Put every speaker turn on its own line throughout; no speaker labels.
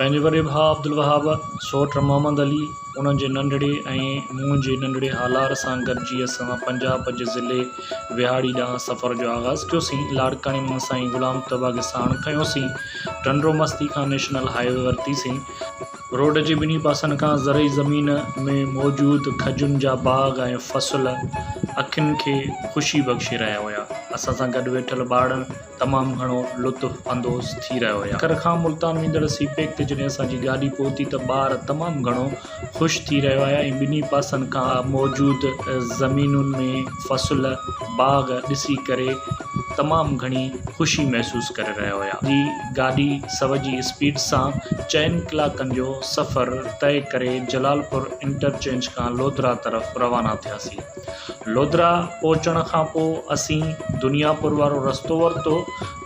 पंहिंजे वॾे भाउ अब्दुल वहाब, सोट मोहम्मद अली, उन्हनि जे नंढड़े ऐं मुंहिंजे नंढड़े हालार सां गॾिजी असां पंजाब जे ज़िले विहाड़ी ॾांहुं सफ़र जो आगाज़ कयोसीं। लाड़काने मां साईं ग़ुलाम तबाग साण खयोंसीं। टंडरो मस्ती खां नेशनल हाईवे वरितीसीं। रोड जे ॿिन्ही पासनि खां ज़रई ज़मीन में मौजूदु खजुनि जा बाग़ ऐं फसल अखियुनि खे ख़ुशी बख़्शी रहिया हुआ। असां सां गॾु वेठल ॿारनि तमामु घणो लुत्फ़ अंदोज़ थी रहिया हुआ। घर खां मुल्तान वेंदड़ सीपेक ते जॾहिं असांजी गाॾी पहुती त ॿार तमामु घणो ख़ुशि थी रहिया हुआ ऐं ॿिन्ही पासनि खां मौजूदु ज़मीनुनि में फसल बाग़ ॾिसी करे तमामु घणी ख़ुशी महसूसु करे रहिया हुआ। जी गाॾी सव जी स्पीड सां 4 कलाकनि जो सफ़र तय करे जलालपुर इंटरचेंज खां लोधरा तरफ़ रवाना थियासीं। लोधरा पहुचण खां पोइ असीं दुनियापुर वारो रस्तो वरितो।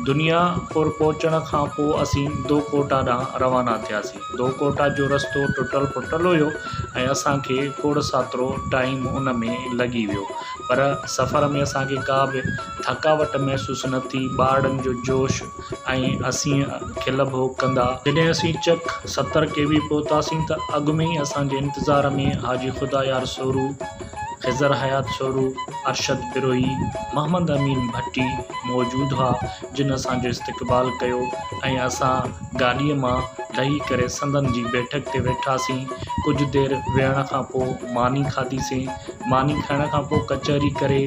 दुनियापुर पहुचण खां पोइ असीं दोकोटा ॾांहुं रवाना थियासीं। दोकोटा जो रस्तो टुटल फुटल हुयो ऐं असांखे खोड़ सातिरो टाइम उन में लॻी वियो, पर सफ़र में असांखे का बि थकावट महसूसु न थी। ॿारनि जो जोश ऐं असीं खिल भोग कंदा जॾहिं असीं चक 70 KB पहुतासीं त अॻु में ई असांजे इंतज़ार में हाजी खुदायार सोरू, ख़िज़र हयात सोरू, अरशद बिरोही, मोहम्मद अमीन भट्टी मौजूदु हुआ, जिन असांजो इस्तक़बाल कयो ऐं असां गाॾीअ मां लही करे संदन जी बैठक ते वेठासीं। कुझु देरि वेहण खां पोइ मानी खाधीसीं। मानी खाइण खां पोइ कचहरी करे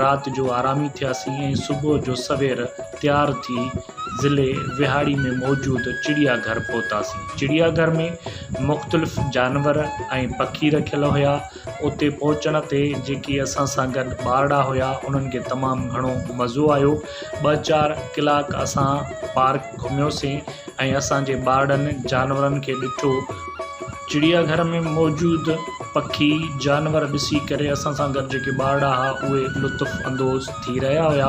राति जो आरामी थियासीं ऐं सुबुह जो सवेर तयारु थी ज़िले विहाड़ी में मौजूदु चिड़ियाघर पहुतासीं। चिड़ियाघर में मुख़्तलिफ़ जानवर ऐं पखी रखियल हुया। उते पहुचण ते जेके असां सां गॾु ॿारड़ा हुया उन्हनि खे तमामु घणो मज़ो आयो। 2-4 कलाक असां पार्क घुमियोसीं ऐं असांजे ॿारनि जानवरनि खे ॾिठो। चिड़ियाघर में मौजूदु पखी जानवर ॾिसी करे असां सां गॾु जेके ॿारड़ा हुआ उहे लुत्फ़ अंदोज़ थी रहिया हुआ।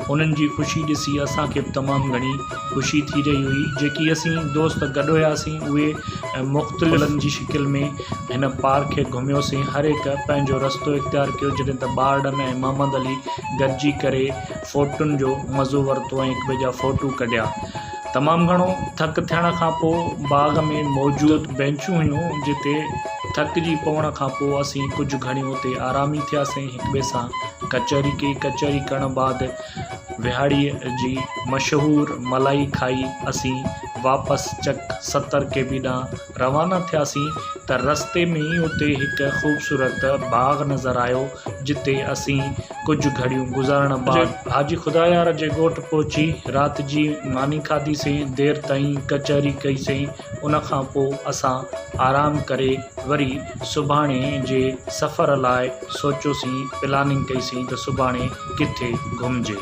उन्हनि जी ख़ुशी ॾिसी असांखे बि तमामु घणी ख़ुशी थी रही हुई। जेकी असीं दोस्त गॾु हुयासीं उहे मुख़्तलिफ़नि जी शिकिल में हिन पार्क खे घुमियोसीं। हर हिकु पंहिंजो रस्तो इख़्तियार कयो, जॾहिं त ॿारनि ऐं मोहम्मद अली गॾिजी करे फ़ोटुनि जो मज़ो वरितो ऐं हिक ॿिए जा फ़ोटू कढिया। तमामु घणो थक थियण खां पोइ बाग़ में मौजूदु बेंचूं हुयूं जिते थकिजी पवण खां पोइ असीं कुझु घणियूं उते आरामी थियासीं, हिक ॿिए सां कचहरी कई। कचहरी करण बाद विहाड़ीअ जी मशहूरु मलाई खाई असीं वापसि चक 70 KB ॾांहुं रवाना थियासीं त रस्ते में ई उते हिकु ख़ूबसूरत बाग़ नज़र आयो जिते असीं कुझु घड़ियूं गुज़ारण बाद हाजी खुदायार जे ॻोठ पहुची राति जी मानी खाधीसीं। देरि ताईं कचहरी कईसीं। उन खां पोइ असां आराम करे वरी सुभाणे जे सफ़र लाइ सोचियोसीं, प्लानिंग कईसीं त सुभाणे किथे घुमिजे।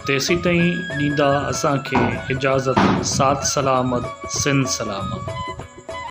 तेसीं ताईं ॾींदा असांखे इजाज़त। साथ सलामत, सिंध सलामत।